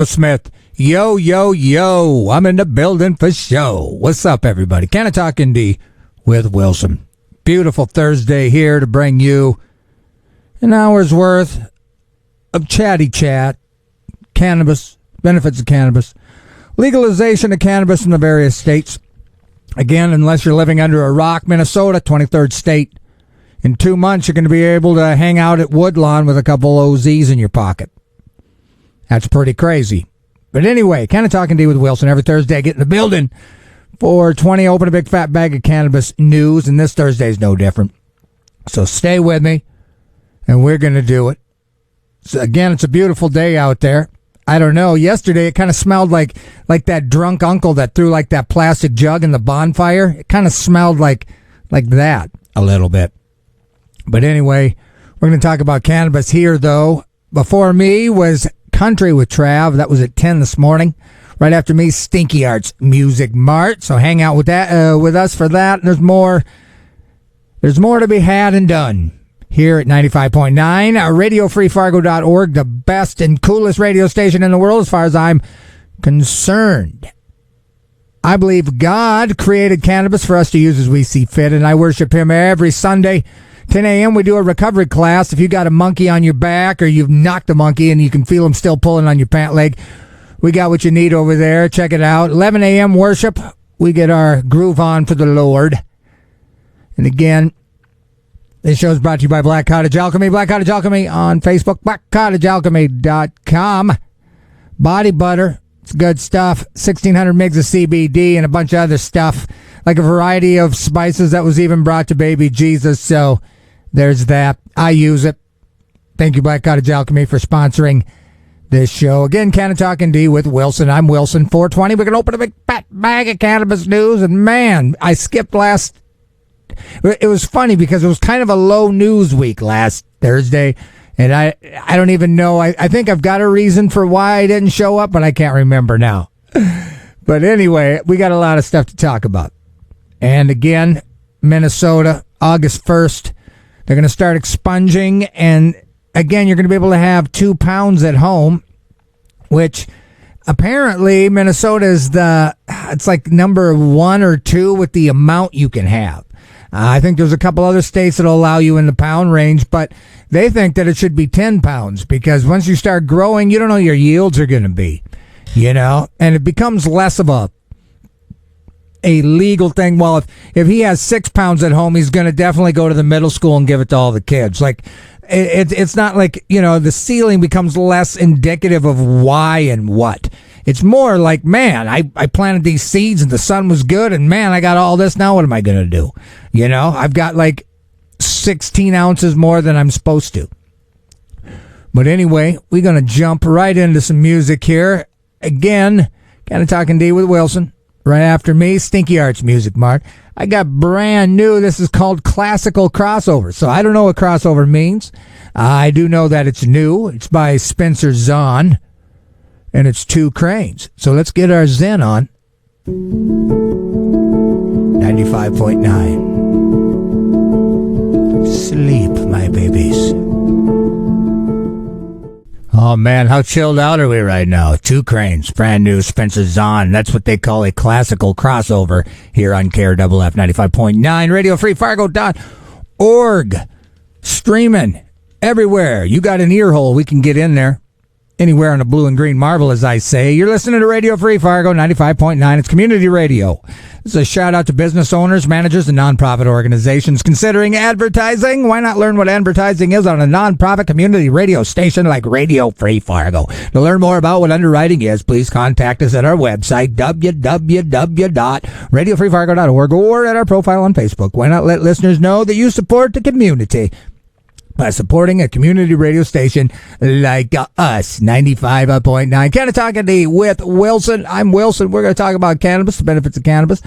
Smith. Yo, yo, yo. I'm in the building for show. What's up, everybody? Canna-Talk ND with Wilson. Beautiful Thursday here to bring you an hour's worth of chatty chat, cannabis, benefits of cannabis, legalization of cannabis in the various states. Again, unless you're living under a rock, Minnesota, 23rd state. In 2 months, you're going to be able to hang out at Woodlawn with a couple OZs in your pocket. That's pretty crazy. But anyway, Canna-Talk ND with Wilson. Every Thursday, I get in the building for 20, open a big fat bag of cannabis news, and this Thursday's no different. So stay with me, and we're going to do it. So again, it's a beautiful day out there. I don't know. Yesterday, it kind of smelled like that drunk uncle that threw like that plastic jug in the bonfire. It kind of smelled like that a little bit. But anyway, we're going to talk about cannabis here, though. Before me was Country with Trav. That was at 10 this morning. Right after me, Stinky Arts Music Mart. So hang out with that with us for that. There's more to be had and done here at 95.9. RadioFreeFargo.org, the best and coolest radio station in the world as far as I'm concerned. I believe God created cannabis for us to use as we see fit, and I worship him every Sunday. 10 a.m. we do a recovery class. If you got a monkey on your back or you've knocked a monkey and you can feel him still pulling on your pant leg, we got what you need over there. Check it out. 11 a.m. worship. We get our groove on for the Lord. And again, this show is brought to you by Black Cottage Alchemy. Black Cottage Alchemy on Facebook. BlackCottageAlchemy.com. Body butter. It's good stuff. 1,600 mgs of CBD and a bunch of other stuff. Like a variety of spices that was even brought to baby Jesus. So there's that. I use it. Thank you, Black Cottage Alchemy, for sponsoring this show. Again, Canna-Talk ND with Wilson. I'm Wilson. 420. We're going to open a big fat bag of cannabis news. And man, I skipped last. It was funny because it was kind of a low news week last Thursday. And I don't even know. I think I've got a reason for why I didn't show up, but I can't remember now. But anyway, we got a lot of stuff to talk about. And again, Minnesota, August 1st, they're going to start expunging. And again, you're going to be able to have 2 pounds at home, which apparently Minnesota is it's like number 1 or 2 with the amount you can have. I think there's a couple other states that'll allow you in the pound range, but they think that it should be 10 pounds because once you start growing, you don't know your yields are going to be, and it becomes less of a legal thing. Well, if he has 6 pounds at home, he's going to definitely go to the middle school and give it to all the kids. Like it's not like, the ceiling becomes less indicative of why and what. It's more like, man, I planted these seeds and the sun was good and man, I got all this. Now what am I going to do? I've got like 16 ounces more than I'm supposed to. But anyway, we're going to jump right into some music here. Again, Canna-Talk ND with Wilson. Right after me, Stinky Arts Music Mart. I got brand new. This is called Classical Crossover. So I don't know what crossover means. I do know that it's new. It's by Spencer Zahn. And it's 2 cranes. So let's get our Zen on. 95.9. Sleep, my babies. Oh, man, how chilled out are we right now? 2 cranes, brand new Spencer Zahn. That's what they call a classical crossover here on KRFF 95.9. RadioFreeFargo.org. Streaming everywhere. You got an ear hole, we can get in there. Anywhere on a blue and green marble, as I say. You're listening to Radio Free Fargo 95.9. It's community radio. This is a shout out to business owners, managers, and nonprofit organizations considering advertising. Why not learn what advertising is on a nonprofit community radio station like Radio Free Fargo? To learn more about what underwriting is, please contact us at our website, www.radiofreefargo.org, or at our profile on Facebook. Why not let listeners know that you support the community by supporting a community radio station like us, 95.9. Canna-Talk ND with Wilson. I'm Wilson. We're going to talk about cannabis, the benefits of cannabis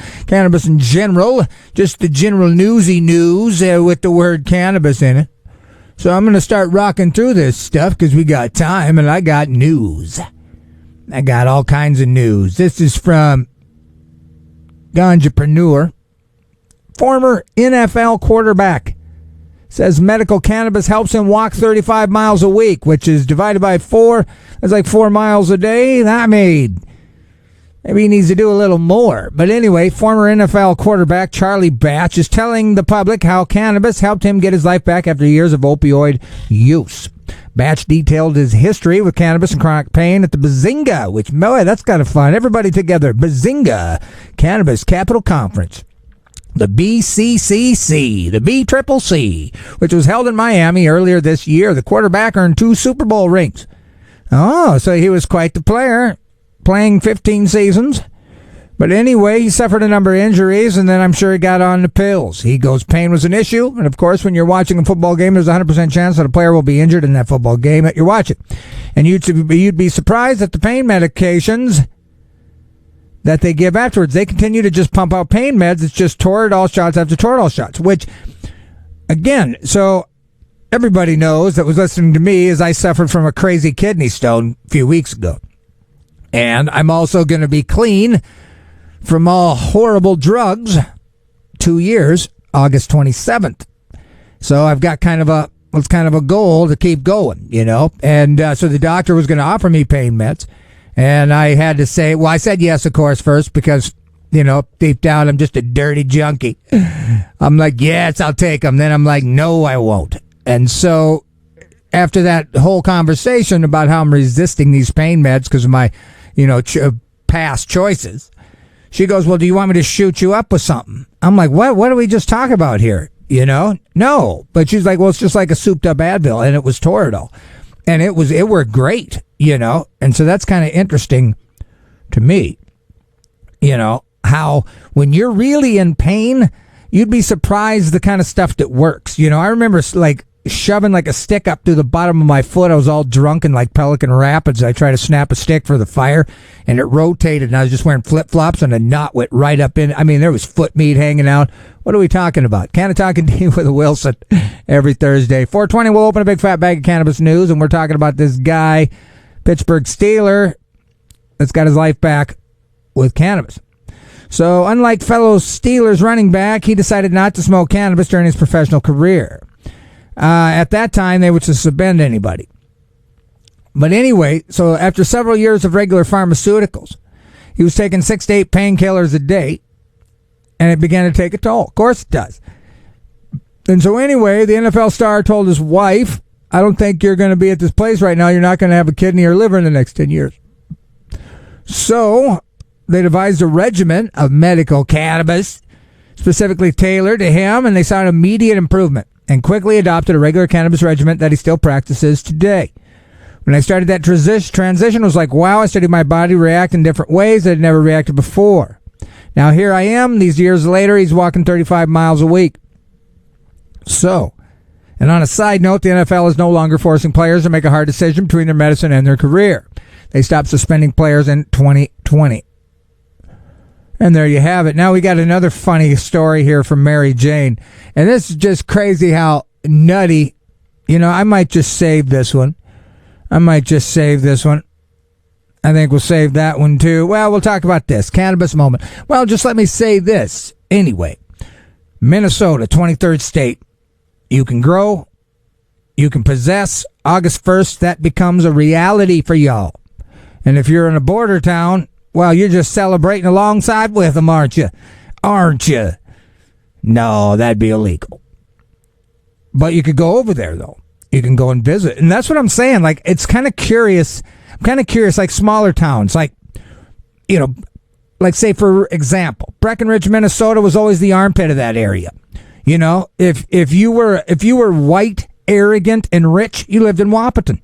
in general, just the general newsy news with the word cannabis in it. So I'm going to start rocking through this stuff because we got time and I got news. I got all kinds of news. This is from Ganjapreneur, former NFL quarterback Says medical cannabis helps him walk 35 miles a week, which is divided by 4. That's like 4 miles a day. Maybe he needs to do a little more. But anyway, former NFL quarterback Charlie Batch is telling the public how cannabis helped him get his life back after years of opioid use. Batch detailed his history with cannabis and chronic pain at the Bazinga, which, boy, that's kind of fun. Everybody together. Bazinga Cannabis Capital Conference. The BCCC, the BCCC, which was held in Miami earlier this year. The quarterback earned 2 Super Bowl rings. Oh, so he was quite the player, playing 15 seasons. But anyway, he suffered a number of injuries, and then I'm sure he got on the pills. He goes, pain was an issue. And, of course, when you're watching a football game, there's a 100% chance that a player will be injured in that football game that you're watching. And you'd be surprised at the pain medications that they give afterwards. They continue to just pump out pain meds. It's just Toradol shots after Toradol shots, which, again, so everybody knows that was listening to me as I suffered from a crazy kidney stone a few weeks ago. And I'm also going to be clean from all horrible drugs 2 years, August 27th. So I've got kind of a goal to keep going, you know. And so the doctor was going to offer me pain meds. And I had to say, well, I said yes, of course, first, because, you know, deep down, I'm just a dirty junkie. I'm like, yes, I'll take them. Then I'm like, no, I won't. And so after that whole conversation about how I'm resisting these pain meds because of my, you know, past choices, she goes, well, do you want me to shoot you up with something? I'm like, what do we just talk about here? You know? No. But she's like, well, it's just like a souped up Advil. And it was Toradol. And it worked great, you know? And so that's kind of interesting to me, you know, how when you're really in pain, you'd be surprised the kind of stuff that works. You know, I remember like shoving like a stick up through the bottom of my foot. I was all drunk in like Pelican Rapids. I tried to snap a stick for the fire and it rotated and I was just wearing flip-flops and a knot went right up in. I mean, there was foot meat hanging out. What are we talking about? Canna-Talk ND with Wilson every Thursday. 420, we'll open a big fat bag of cannabis news and we're talking about this guy, Pittsburgh Steeler, that's got his life back with cannabis. So unlike fellow Steelers running back, he decided not to smoke cannabis during his professional career. At that time, they would suspend anybody. But anyway, so after several years of regular pharmaceuticals, he was taking 6 to 8 painkillers a day, and it began to take a toll. Of course it does. And so anyway, the NFL star told his wife, I don't think you're going to be at this place right now. You're not going to have a kidney or liver in the next 10 years. So they devised a regimen of medical cannabis specifically tailored to him, and they saw an immediate improvement and quickly adopted a regular cannabis regimen that he still practices today. When I started that transition, it was like, wow, I studied my body react in different ways that had never reacted before. Now here I am, these years later, he's walking 35 miles a week. So, and on a side note, the NFL is no longer forcing players to make a hard decision between their medicine and their career. They stopped suspending players in 2020. And there you have it. Now we got another funny story here from Mary Jane. And this is just crazy how nutty. You know, I might just save this one. I think we'll save that one too. Well, we'll talk about this. Cannabis moment. Well, just let me say this. Anyway, Minnesota, 23rd state. You can grow. You can possess. August 1st, that becomes a reality for y'all. And if you're in a border town, well, you're just celebrating alongside with them, aren't you? Aren't you? No, that'd be illegal. But you could go over there, though. You can go and visit. And that's what I'm saying. Like, it's kind of curious. I'm kind of curious, like smaller towns. Like, you know, like say, for example, Breckenridge, Minnesota was always the armpit of that area. You know, if you were white, arrogant, and rich, you lived in Wahpeton.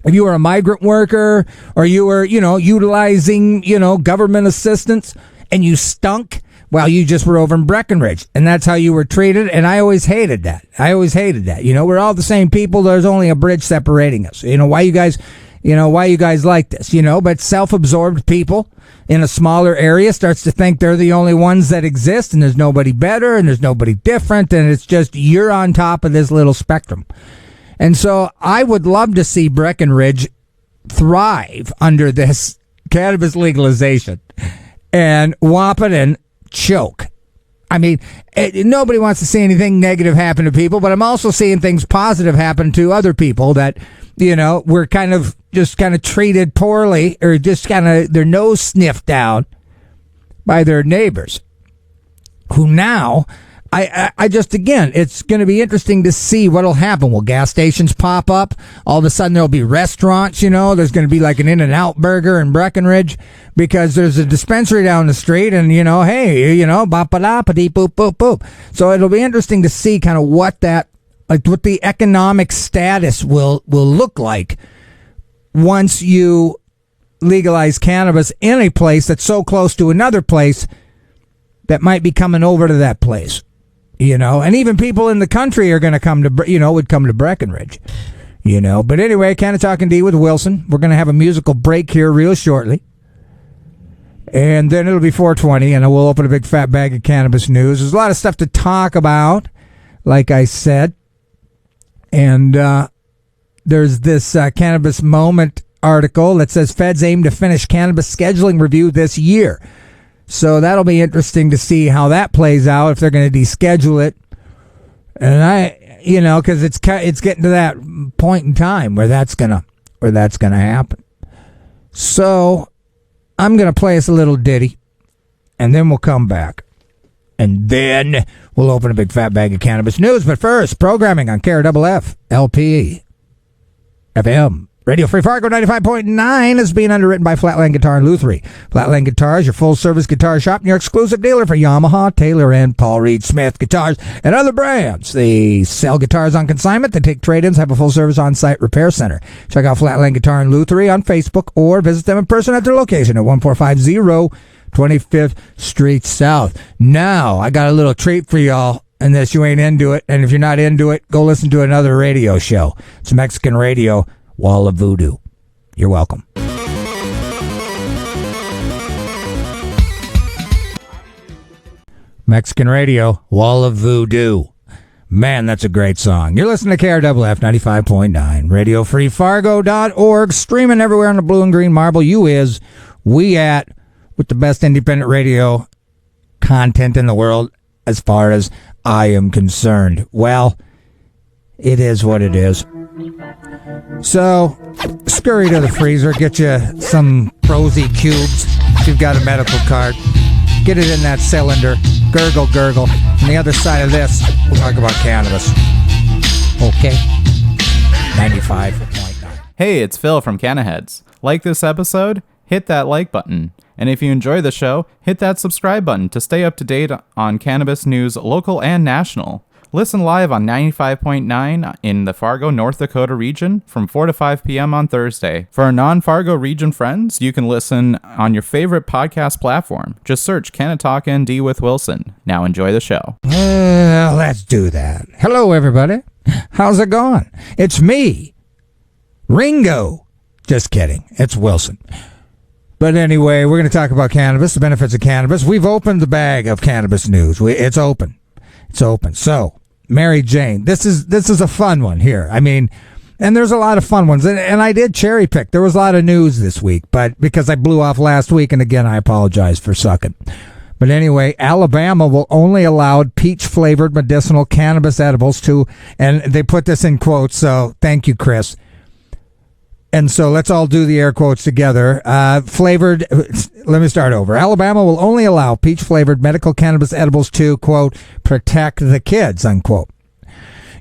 If you were a migrant worker or you were, you know, utilizing, you know, government assistance and you stunk, well, you just were over in Breckenridge. And that's how you were treated. And I always hated that. You know, we're all the same people. There's only a bridge separating us. You know, why you guys like this, you know, but self-absorbed people in a smaller area starts to think they're the only ones that exist and there's nobody better and there's nobody different. And it's just you're on top of this little spectrum. And so I would love to see Breckenridge thrive under this cannabis legalization and Wahpeton choke. I mean, nobody wants to see anything negative happen to people, but I'm also seeing things positive happen to other people that, were kind of treated poorly or just kind of their nose sniffed down by their neighbors who now, I just, again, it's going to be interesting to see what'll happen. Will gas stations pop up? All of a sudden there'll be restaurants, there's going to be like an In-N-Out burger in Breckenridge because there's a dispensary down the street and, hey, bop-a-da-pa-dee, boop, boop, boop. So it'll be interesting to see kind of what the economic status will look like once you legalize cannabis in a place that's so close to another place that might be coming over to that place. And even people in the country are going to come to, would come to Breckenridge, But anyway, Canna-Talk ND with Wilson. We're going to have a musical break here real shortly. And then it'll be 4:20, and we'll open a big fat bag of cannabis news. There's a lot of stuff to talk about, like I said. And there's this Cannabis Moment article that says feds aim to finish cannabis scheduling review this year. So that'll be interesting to see how that plays out, if they're going to deschedule it. And because it's getting to that point in time where that's gonna happen. So I'm gonna play us a little ditty, and then we'll come back, and then we'll open a big fat bag of cannabis news. But first, programming on KRFF LP FM. Radio Free Fargo 95.9 is being underwritten by Flatland Guitar and Luthery. Flatland Guitar is your full-service guitar shop and your exclusive dealer for Yamaha, Taylor, and Paul Reed Smith guitars and other brands. They sell guitars on consignment. They take trade-ins, have a full-service on-site repair center. Check out Flatland Guitar and Luthery on Facebook or visit them in person at their location at 1450 25th Street South. Now, I got a little treat for y'all. Unless you ain't into it, and if you're not into it, go listen to another radio show. It's Mexican Radio, Wall of Voodoo. You're welcome. Mexican Radio, Wall of Voodoo. Man, that's a great song. You're listening to KRFF 95.9, RadioFreeFargo.org, streaming everywhere on the blue and green marble. You is, we at, with the best independent radio content in the world as far as I am concerned. Well, it is what it is. So, scurry to the freezer, get you some Prosy cubes if you've got a medical card. Get it in that cylinder, gurgle, gurgle. On the other side of this, we'll talk about cannabis. Okay? 95.9. Hey, it's Phil from Cannaheads. Like this episode? Hit that like button. And if you enjoy the show, hit that subscribe button to stay up to date on cannabis news, local and national. Listen live on 95.9 in the Fargo, North Dakota region from 4 to 5 p.m. on Thursday. For our non-Fargo region friends, you can listen on your favorite podcast platform. Just search Canna-Talk ND with Wilson. Now enjoy the show. Well, let's do that. Hello, everybody. How's it going? It's me, Ringo. Just kidding. It's Wilson. But anyway, we're going to talk about cannabis, the benefits of cannabis. We've opened the bag of cannabis news. It's open. It's open. So, Mary Jane, this is a fun one here. I mean, and there's a lot of fun ones. And I did cherry pick. There was a lot of news this week, but because I blew off last week, and again, I apologize for sucking. But anyway, Alabama will only allow peach-flavored medicinal cannabis edibles to, and they put this in quotes, so thank you, Chris. And so let's all do the air quotes together. Flavored, let me start over. Alabama will only allow peach-flavored medical cannabis edibles to, quote, protect the kids, unquote.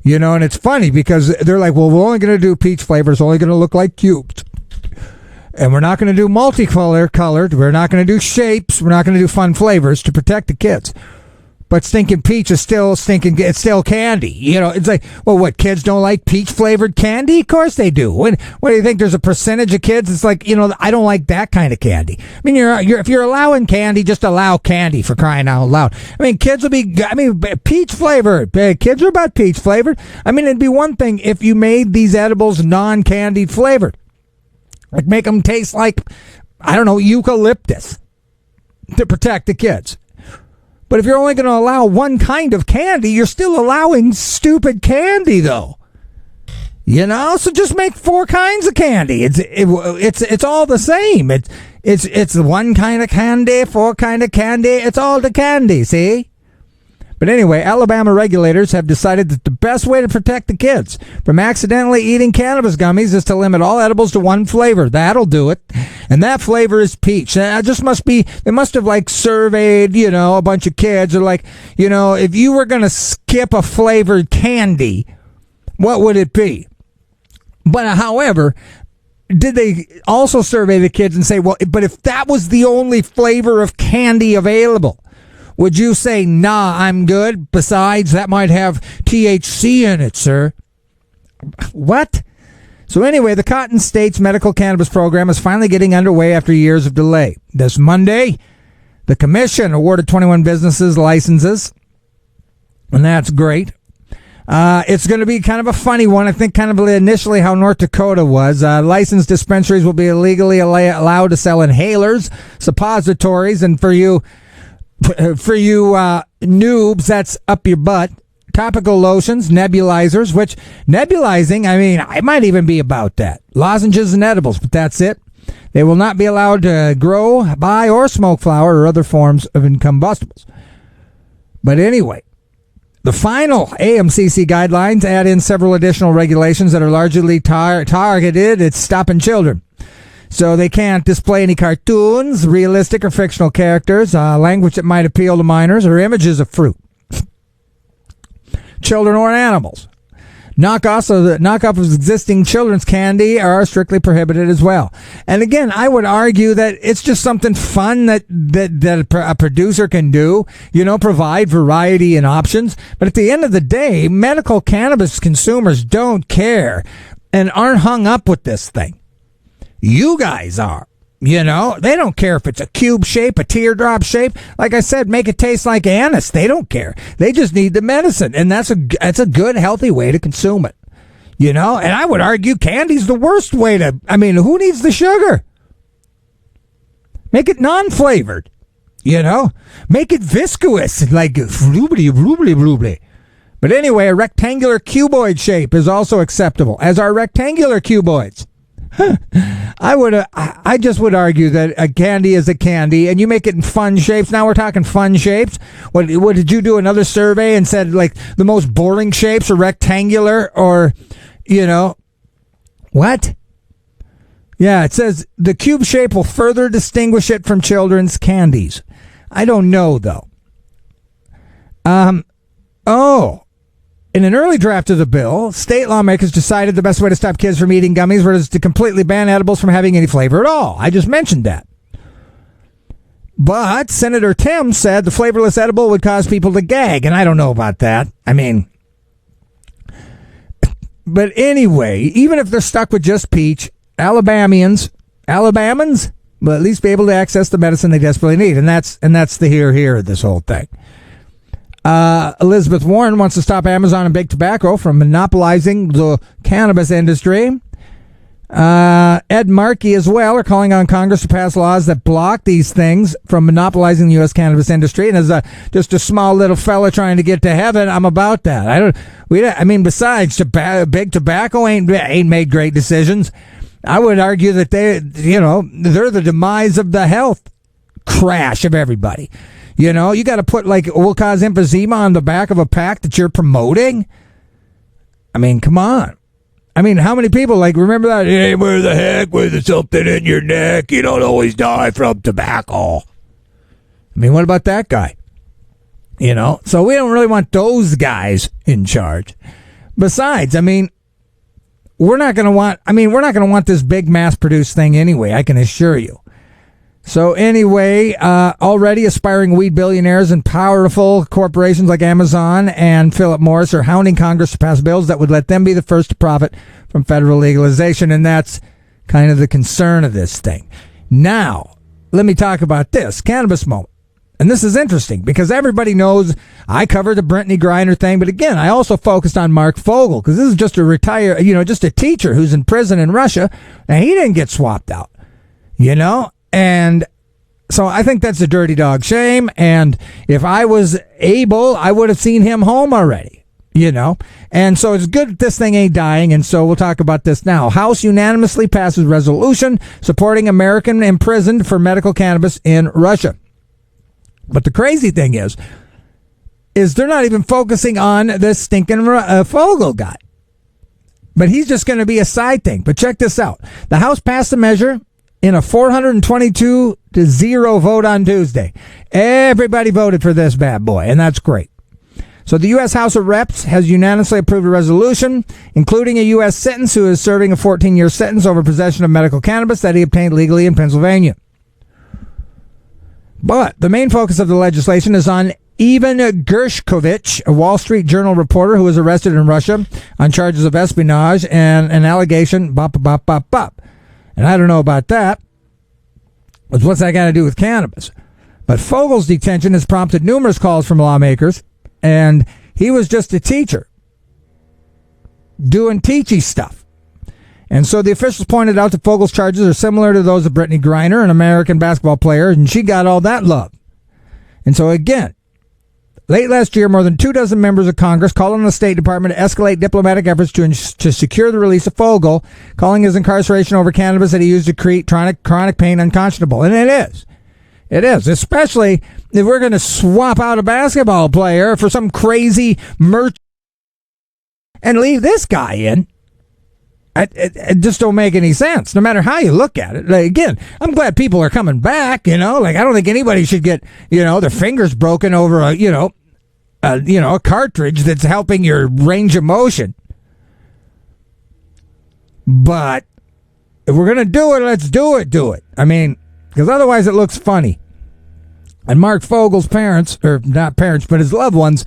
You know, and it's funny because they're like, well, we're only going to do peach flavors, only going to look like cubes. And we're not going to do multicolored. We're not going to do shapes. We're not going to do fun flavors to protect the kids. But stinking peach is still stinking. It's still candy. You know, it's like, well, what, kids don't like peach-flavored candy? Of course they do. What do you think? There's a percentage of kids? It's like, you know, I don't like that kind of candy. I mean, if you're allowing candy, just allow candy, for crying out loud. I mean, kids will be, peach-flavored. Kids are about peach-flavored. I mean, it'd be one thing if you made these edibles non-candied flavored. Like, make them taste like, I don't know, eucalyptus to protect the kids. But if you're only going to allow one kind of candy, you're still allowing stupid candy, though. You know, so just make 4 kinds of candy. It's all the same. It's one kind of candy, 4 kind of candy. It's all the candy. See, But anyway, Alabama regulators have decided that the best way to protect the kids from accidentally eating cannabis gummies is to limit all edibles to one flavor. That'll do it. And that flavor is peach. That just must be, they must have like surveyed, a bunch of kids, or like, if you were going to skip a flavored candy, what would it be? But however, did they also survey the kids and say, well, but if that was the only flavor of candy available, would you say, nah, I'm good? Besides, that might have THC in it, sir. What? So anyway, the Cotton State's medical cannabis program is finally getting underway after years of delay. This Monday, the commission awarded 21 businesses licenses, and that's great. It's going to be kind of a funny one. I think kind of initially how North Dakota was. Licensed dispensaries will be illegally allowed to sell inhalers, suppositories, and for you noobs, that's up your butt, topical lotions, nebulizers, which nebulizing, I might even be about that. Lozenges and edibles, but that's it. They will not be allowed to grow, buy, or smoke flower or other forms of incombustibles. But anyway, the final AMCC guidelines add in several additional regulations that are largely targeted at stopping children. So they can't display any cartoons, realistic or fictional characters, language that might appeal to minors, or images of fruit, children, or animals. Knockoff of existing children's candy are strictly prohibited as well. And again, I would argue that it's just something fun that a producer can do, provide variety and options. But at the end of the day, medical cannabis consumers don't care and aren't hung up with this thing. You guys are. They don't care if it's a cube shape, a teardrop shape. Like I said, make it taste like anise. They don't care. They just need the medicine, and that's a good, healthy way to consume it. And I would argue candy's the worst way to. Who needs the sugar? Make it non-flavored. Make it viscous, like rubly. But anyway, a rectangular cuboid shape is also acceptable, as are rectangular cuboids. I just would argue that a candy is a candy, and you make it in fun shapes. Now we're talking fun shapes. What did you do another survey and said like the most boring shapes are rectangular, or what? Yeah, it says the cube shape will further distinguish it from children's candies. I don't know though. In an early draft of the bill, state lawmakers decided the best way to stop kids from eating gummies was to completely ban edibles from having any flavor at all. I just mentioned that. But Senator Tim said the flavorless edible would cause people to gag, and I don't know about that. But anyway, even if they're stuck with just peach, Alabamans will at least be able to access the medicine they desperately need, and that's the here of this whole thing. Elizabeth Warren wants to stop Amazon and big tobacco from monopolizing the cannabis industry. Ed Markey as well are calling on Congress to pass laws that block these things from monopolizing the U.S. cannabis industry. And as just a small little fella trying to get to heaven, I'm about that. Besides, big tobacco ain't made great decisions. I would argue that they're the demise of the health crash of everybody. You got to put will cause emphysema on the back of a pack that you're promoting. Come on. How many people remember that? Hey, where the heck with something in your neck? You don't always die from tobacco. What about that guy? So we don't really want those guys in charge. Besides, we're not going to want this big mass-produced thing anyway, I can assure you. So anyway, already aspiring weed billionaires and powerful corporations like Amazon and Philip Morris are hounding Congress to pass bills that would let them be the first to profit from federal legalization, and that's kind of the concern of this thing. Now, let me talk about this cannabis moment. And this is interesting because everybody knows I covered the Brittany Griner thing, but again, I also focused on Mark Fogel because this is just just a teacher who's in prison in Russia, and he didn't get swapped out, And so I think that's a dirty dog shame. And if I was able, I would have seen him home already, And so it's good that this thing ain't dying. And so we'll talk about this now. House unanimously passes resolution supporting American imprisoned for medical cannabis in Russia. But the crazy thing is, is they're not even focusing on this stinking Fogel guy. But he's just going to be a side thing. But check this out. The House passed the measure in a 422-0 vote on Tuesday. Everybody voted for this bad boy, and that's great. So the U.S. House of Reps has unanimously approved a resolution, including a U.S. citizen who is serving a 14-year sentence over possession of medical cannabis that he obtained legally in Pennsylvania. But the main focus of the legislation is on Ivan Gershkovich, a Wall Street Journal reporter who was arrested in Russia on charges of espionage and an allegation, And I don't know about that. But what's that got to do with cannabis? But Fogel's detention has prompted numerous calls from lawmakers, and he was just a teacher doing teachy stuff. And so the officials pointed out that Fogel's charges are similar to those of Brittany Griner, an American basketball player, and she got all that love. And so again, late last year, more than 24 members of Congress called on the State Department to escalate diplomatic efforts to secure the release of Fogel, calling his incarceration over cannabis that he used to treat chronic pain unconscionable. And it is. It is, especially if we're going to swap out a basketball player for some crazy merch and leave this guy in. It just don't make any sense, no matter how you look at it. Like, again, I'm glad people are coming back, I don't think anybody should get, their fingers broken over a cartridge that's helping your range of motion. But if we're going to do it, let's do it. I mean, because otherwise it looks funny. And Mark Fogel's parents, or not parents, but his loved ones,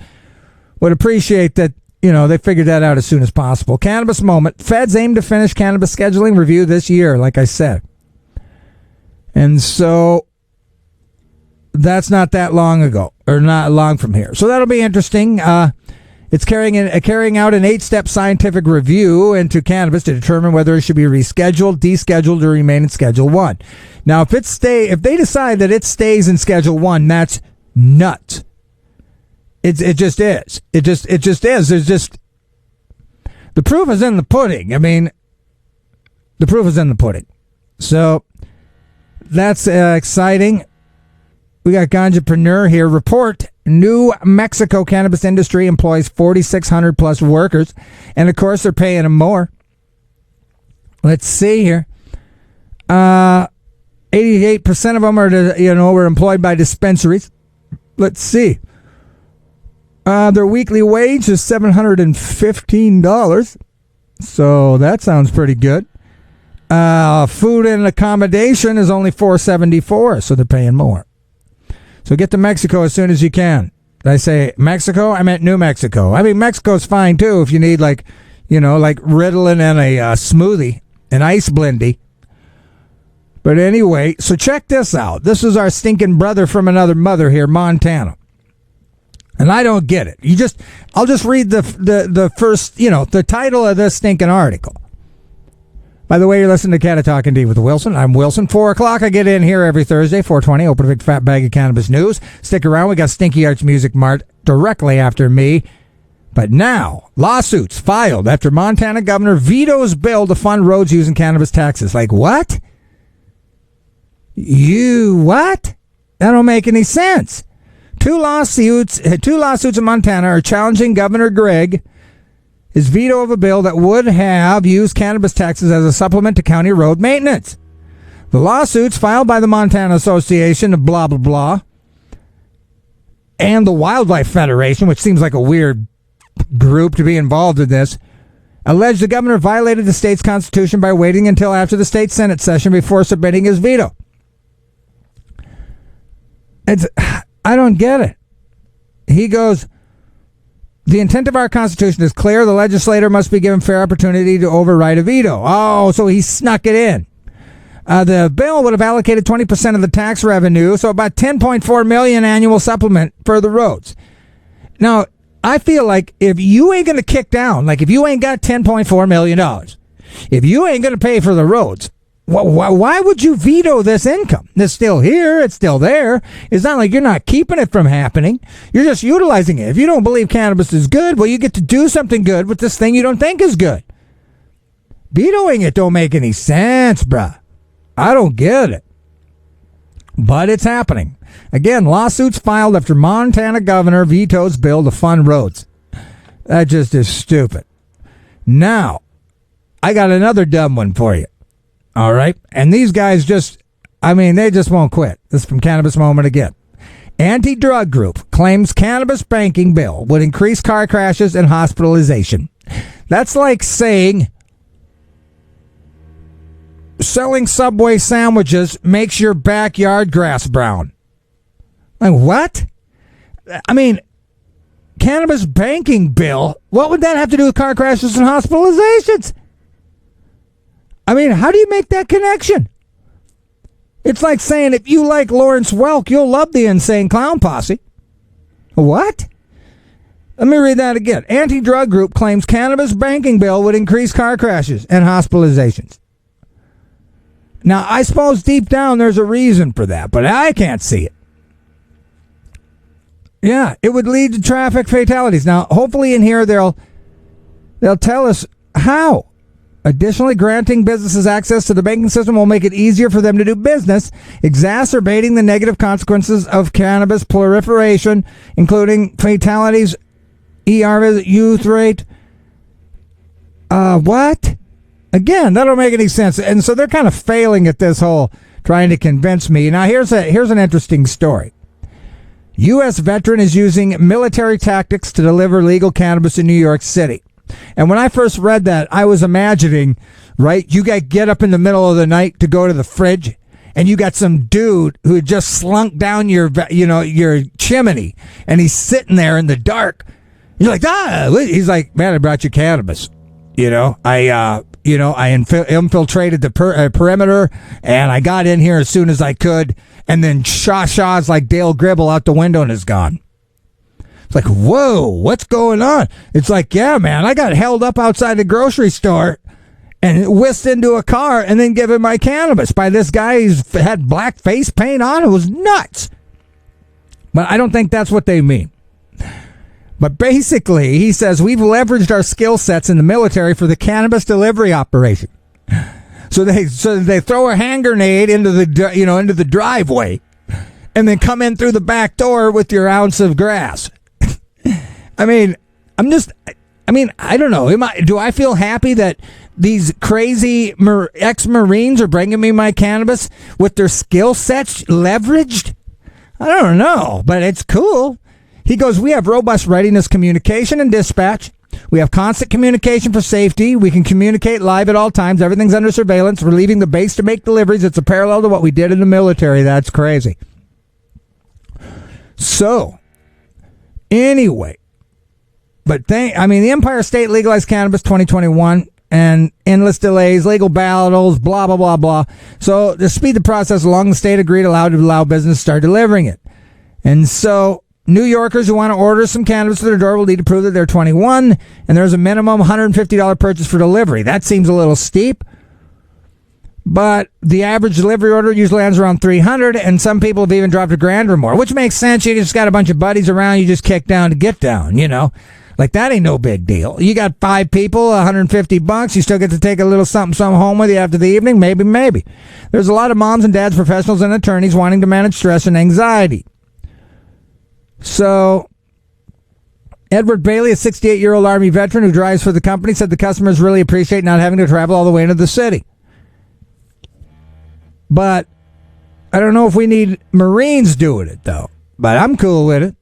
would appreciate that, they figured that out as soon as possible. Cannabis moment. Feds aim to finish cannabis scheduling review this year, like I said. And so that's not that long ago, or not long from here. So that'll be interesting. It's carrying out an 8-step scientific review into cannabis to determine whether it should be rescheduled, descheduled, or remain in Schedule 1. Now, if they decide that it stays in Schedule 1, that's nuts. It just is. It just is. There's just, the proof is in the pudding. I mean, the proof is in the pudding. So that's exciting. We got Ganjapreneur here. Report: New Mexico cannabis industry employs 4,600 plus workers, and of course they're paying them more. Let's see here. 88% of them were employed by dispensaries. Let's see. Their weekly wage is $715, so that sounds pretty good. Food and accommodation is only $474, so they're paying more. So get to Mexico as soon as you can. Did I say Mexico? I meant New Mexico. I mean, Mexico's fine too if you need like Ritalin and a smoothie, an ice blendy. But anyway, so check this out. This is our stinking brother from another mother here, Montana. And I don't get it. I'll just read the first, the title of this stinking article. By the way, you're listening to Canna-Talk ND with Wilson. I'm Wilson. 4 o'clock, I get in here every Thursday, 4:20. Open a big fat bag of cannabis news. Stick around. We got Stinky Arts Music Mart directly after me. But now, lawsuits filed after Montana governor vetoes bill to fund roads using cannabis taxes. Like, what? What? That don't make any sense. Two lawsuits in Montana are challenging Governor Gregg his veto of a bill that would have used cannabis taxes as a supplement to county road maintenance. The lawsuits filed by the Montana Association of blah, blah, blah, and the Wildlife Federation, which seems like a weird group to be involved in this, allege the governor violated the state's constitution by waiting until after the state Senate session before submitting his veto. I don't get it. He goes, the intent of our Constitution is clear. The legislator must be given fair opportunity to override a veto. Oh, so he snuck it in. The bill would have allocated 20% of the tax revenue, so about $10.4 million annual supplement for the roads. Now, I feel like if you ain't going to kick down, like if you ain't got $10.4 million, if you ain't going to pay for the roads, why would you veto this income? It's still here. It's still there. It's not like you're not keeping it from happening. You're just utilizing it. If you don't believe cannabis is good, well, you get to do something good with this thing you don't think is good. Vetoing it don't make any sense, bruh. I don't get it. But it's happening. Again, lawsuits filed after Montana governor vetoes bill to fund roads. That just is stupid. Now, I got another dumb one for you. All right? And these guys they just won't quit. This is from Cannabis Moment again. Anti-drug group claims cannabis banking bill would increase car crashes and hospitalization. That's like saying selling Subway sandwiches makes your backyard grass brown. Like, what? I mean, cannabis banking bill, what would that have to do with car crashes and hospitalizations? I mean, how do you make that connection? It's like saying if you like Lawrence Welk, you'll love the Insane Clown Posse. What? Let me read that again. Anti-drug group claims cannabis banking bill would increase car crashes and hospitalizations. Now, I suppose deep down there's a reason for that, but I can't see it. Yeah, it would lead to traffic fatalities. Now, hopefully in here they'll tell us how. Additionally, granting businesses access to the banking system will make it easier for them to do business, exacerbating the negative consequences of cannabis proliferation, including fatalities, ER youth rate. What? Again, that don't make any sense. And so they're kind of failing at this whole trying to convince me. Now, here's an interesting story. U.S. veteran is using military tactics to deliver legal cannabis in New York City. And when I first read that, I was imagining, right, you got get up in the middle of the night to go to the fridge, and you got some dude who had just slunk down your chimney, and he's sitting there in the dark. You're like, he's like, man, I brought you cannabis. I infiltrated the perimeter, and I got in here as soon as I could, and then Shaw's like Dale Gribble out the window and is gone. It's like, whoa, what's going on? It's like, yeah, man, I got held up outside the grocery store and whisked into a car and then given my cannabis by this guy who's had black face paint on. It was nuts. But I don't think that's what they mean. But basically, he says, we've leveraged our skill sets in the military for the cannabis delivery operation. So they throw a hand grenade into the driveway and then come in through the back door with your ounce of grass. I don't know. Do I feel happy that these crazy ex-Marines are bringing me my cannabis with their skill sets leveraged? I don't know, but it's cool. He goes, we have robust readiness communication and dispatch. We have constant communication for safety. We can communicate live at all times. Everything's under surveillance. We're leaving the base to make deliveries. It's a parallel to what we did in the military. That's crazy. So, anyway, but the Empire State legalized cannabis 2021 and endless delays, legal battles, blah, blah, blah, blah. So to speed the process along, the state agreed to allow business to start delivering it. And so New Yorkers who want to order some cannabis to their door will need to prove that they're 21, and there's a minimum $150 purchase for delivery. That seems a little steep, but the average delivery order usually lands around $300, and some people have even dropped $1,000 or more, which makes sense. You just got a bunch of buddies around, you just kick down to get down, Like, that ain't no big deal. You got 5 people, $150. You still get to take a little something home with you after the evening. Maybe. There's a lot of moms and dads, professionals, and attorneys wanting to manage stress and anxiety. So, Edward Bailey, a 68-year-old Army veteran who drives for the company, said the customers really appreciate not having to travel all the way into the city. But I don't know if we need Marines doing it, though. But I'm cool with it.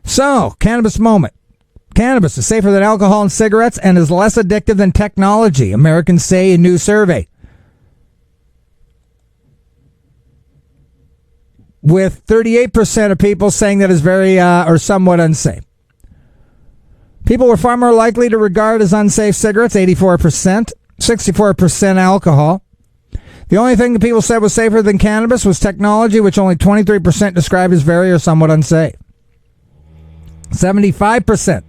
So, Cannabis Moment. Cannabis is safer than alcohol and cigarettes and is less addictive than technology, Americans say in new survey. With 38% of people saying that is very or somewhat unsafe. People were far more likely to regard as unsafe cigarettes, 84%, 64% alcohol. The only thing that people said was safer than cannabis was technology, which only 23% described as very or somewhat unsafe. 75%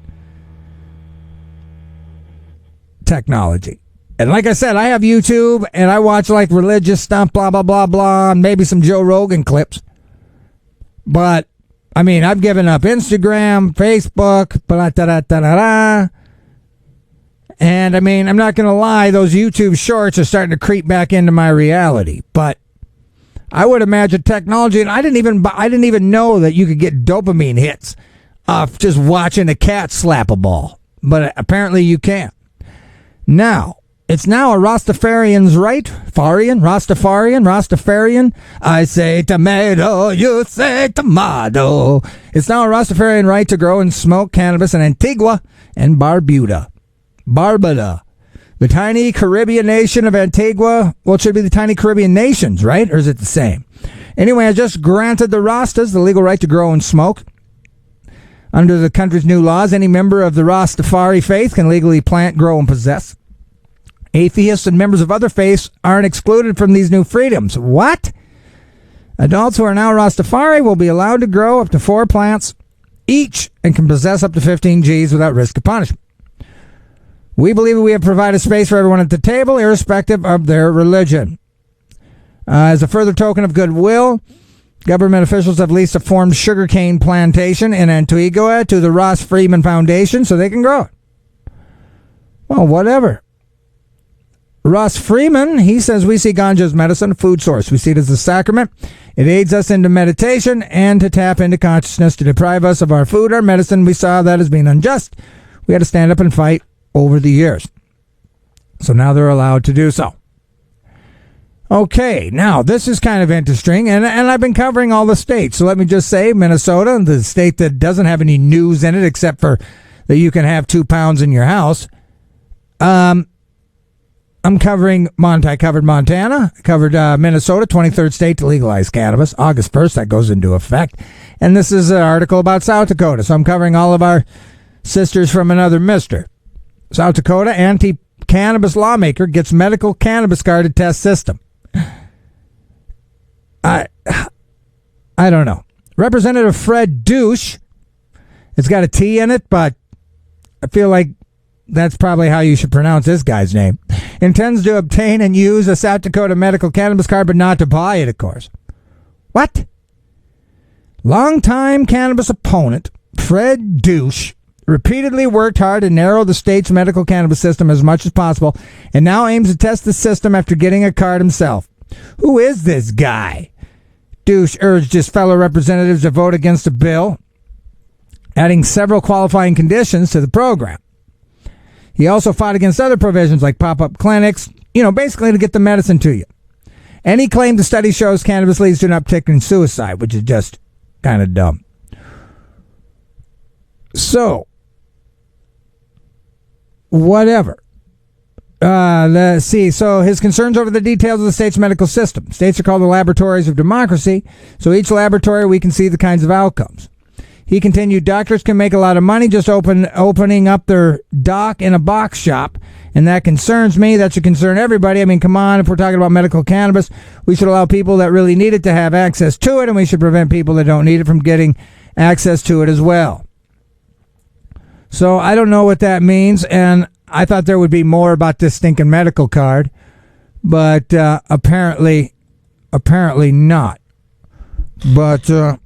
technology. And like I said, I have YouTube and I watch like religious stuff, blah, blah, blah, blah, and maybe some Joe Rogan clips. But, I've given up Instagram, Facebook, blah, da, da, da, da, da. And, I'm not going to lie, those YouTube shorts are starting to creep back into my reality. But I would imagine technology, and I didn't even know that you could get dopamine hits off just watching a cat slap a ball. But apparently you can. Now, it's now a Rastafarian's right. Rastafarian. I say tomato, you say tomato. It's now a Rastafarian right to grow and smoke cannabis in Antigua and Barbuda. The tiny Caribbean nation of Antigua. Well, it should be the tiny Caribbean nations, right? Or is it the same? Anyway, I just granted the Rastas the legal right to grow and smoke. Under the country's new laws, any member of the Rastafari faith can legally plant, grow, and possess. Atheists and members of other faiths aren't excluded from these new freedoms. What? Adults who are now Rastafari will be allowed to grow up to 4 plants each and can possess up to 15 Gs without risk of punishment. We believe we have provided space for everyone at the table, irrespective of their religion. As a further token of goodwill, government officials have leased a formed sugarcane plantation in Antigua to the Ross Freeman Foundation so they can grow it. Well, whatever. Ross Freeman, he says, we see ganja as medicine, a food source. We see it as a sacrament. It aids us into meditation and to tap into consciousness to deprive us of our food, our medicine. We saw that as being unjust. We had to stand up and fight over the years. So now they're allowed to do so. Okay, now this is kind of interesting, and I've been covering all the states. So let me just say, Minnesota, the state that doesn't have any news in it except for that you can have 2 pounds in your house. I covered Montana. I covered Minnesota, 23rd state to legalize cannabis. August 1st, that goes into effect. And this is an article about South Dakota. So I'm covering all of our sisters from another mister. South Dakota, anti-cannabis lawmaker gets medical cannabis card to test system. I don't know. Representative Fred Douche, it's got a T in it, but I feel like that's probably how you should pronounce this guy's name, intends to obtain and use a South Dakota medical cannabis card, but not to buy it, of course. What? Longtime cannabis opponent Fred Douche repeatedly worked hard to narrow the state's medical cannabis system as much as possible and now aims to test the system after getting a card himself. Who is this guy? Douche urged his fellow representatives to vote against the bill, adding several qualifying conditions to the program. He also fought against other provisions like pop-up clinics, basically to get the medicine to you. And he claimed the study shows cannabis leads to an uptick in suicide, which is just kind of dumb. So, whatever. Let's see. So his concerns over the details of the state's medical system. States are called the laboratories of democracy. So each laboratory, we can see the kinds of outcomes. He continued, doctors can make a lot of money just opening up their doc in a box shop, and that concerns me. That should concern everybody. I mean, come on, if we're talking about medical cannabis, we should allow people that really need it to have access to it, and we should prevent people that don't need it from getting access to it as well. So I don't know what that means, and I thought there would be more about this stinking medical card, but apparently not. But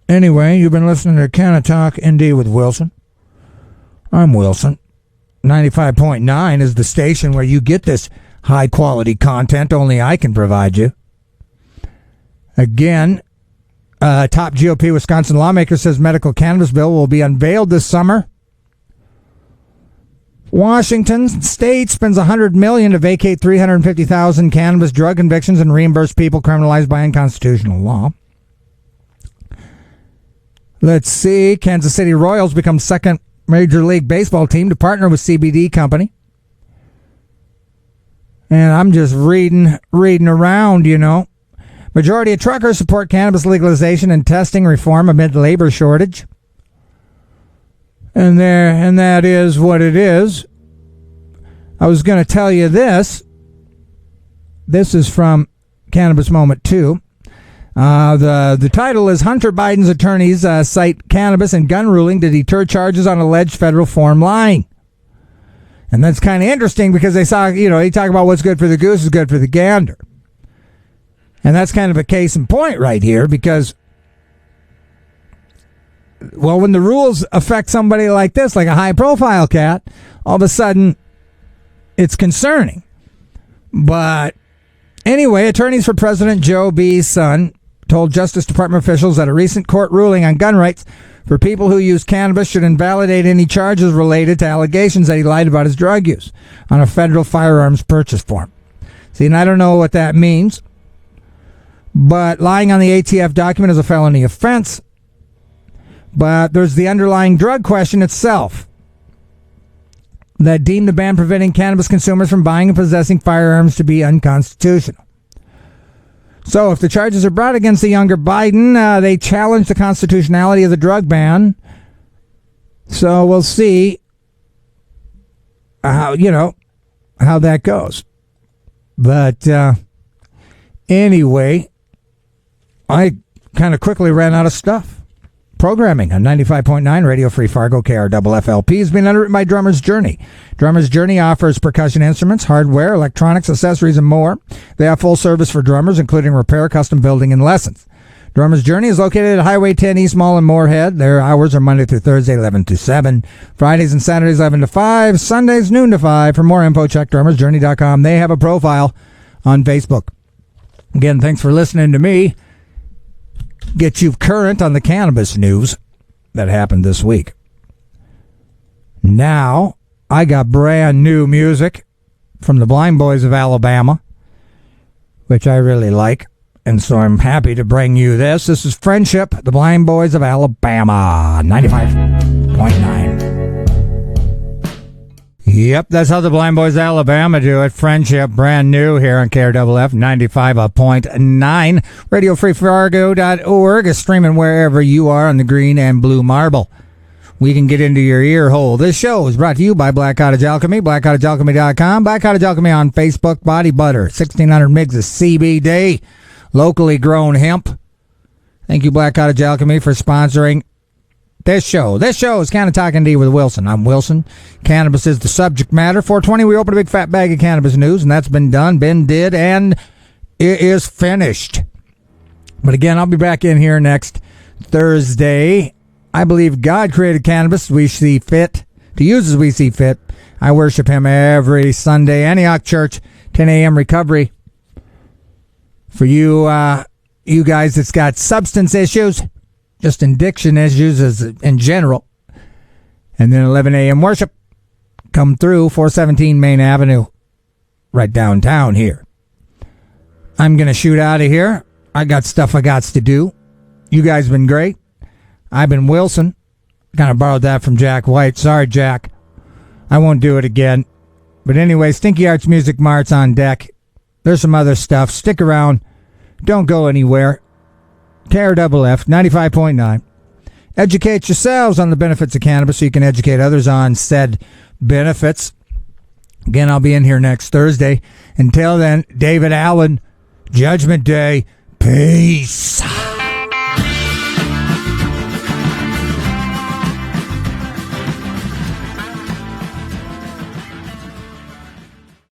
anyway, you've been listening to Canna-Talk ND with Wilson. I'm Wilson. 95.9 is the station where you get this high-quality content only I can provide you. Again, top GOP Wisconsin lawmaker says medical cannabis bill will be unveiled this summer. Washington State spends $100 million to vacate 350,000 cannabis drug convictions and reimburse people criminalized by unconstitutional law. Let's see. Kansas City Royals become second Major League Baseball team to partner with CBD company. And I'm just reading around, Majority of truckers support cannabis legalization and testing reform amid labor shortage. And that is what it is. I was going to tell you this. This is from Cannabis Moment 2. The title is Hunter Biden's attorneys cite cannabis and gun ruling to deter charges on alleged federal form lying. And that's kind of interesting because they saw, they talk about what's good for the goose is good for the gander. And that's kind of a case in point right here because, well, when the rules affect somebody like this, like a high-profile cat, all of a sudden it's concerning. But Anyway, attorneys for President Joe B.'s son told Justice Department officials that a recent court ruling on gun rights for people who use cannabis should invalidate any charges related to allegations that he lied about his drug use on a federal firearms purchase form. See, and I don't know what that means, but lying on the ATF document is a felony offense. But there's the underlying drug question itself that deemed the ban preventing cannabis consumers from buying and possessing firearms to be unconstitutional. So if the charges are brought against the younger Biden, they challenge the constitutionality of the drug ban. So we'll see how that goes. But anyway, I kind of quickly ran out of stuff. Programming on 95.9 Radio Free Fargo, KRFFLP has been underwritten by Drummer's Journey. Drummer's Journey offers percussion instruments, hardware, electronics, accessories, and more. They have full service for drummers, including repair, custom building, and lessons. Drummer's Journey is located at Highway 10 East Mall in Moorhead. Their hours are Monday through Thursday, 11 to 7. Fridays and Saturdays, 11 to 5. Sundays, noon to 5. For more info, check drummersjourney.com. They have a profile on Facebook. Again, thanks for listening to me. Get you current on the cannabis news that happened this week. Now, I got brand new music from the Blind Boys of Alabama, which I really like, and so I'm happy to bring you this. This is Friendship, the Blind Boys of Alabama, 95.9. Yep, that's how the Blind Boys of Alabama do it. Friendship, brand new here on KRFF 95.9. RadioFreeFargo.org is streaming wherever you are on the green and blue marble. We can get into your ear hole. This show is brought to you by Black Cottage Alchemy, blackcottagealchemy.com. Black Cottage Alchemy on Facebook, body butter, 1,600 mgs of CBD, locally grown hemp. Thank you, Black Cottage Alchemy, for sponsoring this show. This show is Canna-Talk ND with Wilson. I'm Wilson. Cannabis is the subject matter. 420, we opened a big fat bag of cannabis news, and that's been done, did, and it is finished. But again, I'll be back in here next Thursday. I believe God created cannabis. We see fit to use as we see fit. I worship him every Sunday. Antioch Church, 10 a.m. recovery. For you guys that's got substance issues, just addiction issues as in general. And then 11 a.m. worship. Come through 417 Main Avenue, right downtown here. I'm going to shoot out of here. I got stuff I got to do. You guys been great. I've been Wilson. Kind of borrowed that from Jack White. Sorry, Jack. I won't do it again. But anyway, Stinky Arts Music Mart's on deck. There's some other stuff. Stick around. Don't go anywhere. KRFF 95.9. Educate yourselves on the benefits of cannabis so you can educate others on said benefits. Again, I'll be in here next Thursday. Until then, David Allen, Judgment Day. Peace.